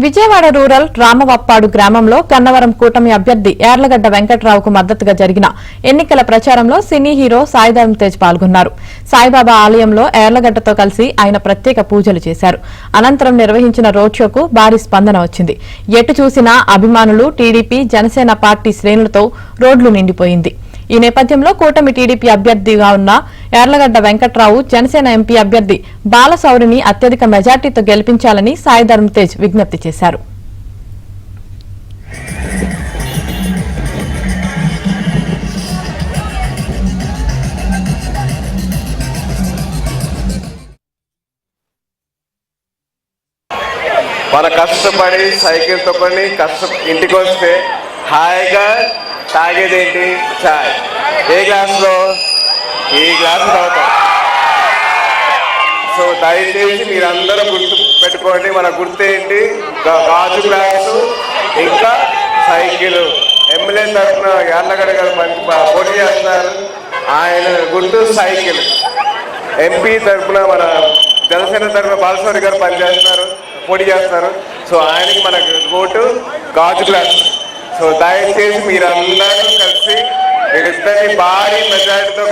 Vijayawada rural రామవప్పాడు గ్రామంలో గన్నవరం కూటమి అభ్యర్థి యార్లగడ్డ వెంకట్రావుకు మద్దతుగా జరిగిన ఎన్నికల ప్రచారంలో సినీ హీరో సాయిధరం తేజ్ పాల్గొన్నారు. సాయిబాబా ఆలయంలో యార్లగడ్డతో కలిసి ఆయన ప్రత్యేక పూజలు చేశారు. అనంతరం నిర్వహించిన రోడ్ షోకు భారీ స్పందన వచ్చింది. ఎటు చూసినా అభిమానులు, టీడీపీ, జనసేన పార్టీ శ్రేణులతో రోడ్లు నిండిపోయింది. ఈ నేపథ్యంలో కూటమి టీడీపీ అభ్యర్థిగా ఉన్న యార్లగడ్డ వెంకట్రావు జనసేన ఎంపీ అభ్యర్థి బాలశౌరిని అత్యధిక మెజార్టీతో గెలిపించాలని సాయిధరం తేజ్ విజ్ఞప్తి చేశారు. మన కష్టపడి సైకిల్ తొక్కని ఇంటికి వస్తే హాయిగా తాగేదేంటి చాయ్. ఏ గ్లాసులో? ఈ గ్లాసు తాగుతాం. సో దయచేసి మీరందరూ గుర్తు పెట్టుకోండి, మన గుర్తు ఏంటి? గాజు గ్లాసు ఇంకా సైకిల్. ఎమ్మెల్యే తరఫున యార్లగడ్డ గారు పోటీ చేస్తున్నారు, ఆయన గుర్తు సైకిల్. ఎంపీ తరఫున మన జనసేన తరఫున బాలశౌరి గారు పోటీ చేస్తున్నారు. సో ఆయనకి మనకు ఓటు గాజు గ్లాస్. సో దయచేసి మీరందరూ కలిసి మీరిద్దరిని భారీ మెజారిటీతో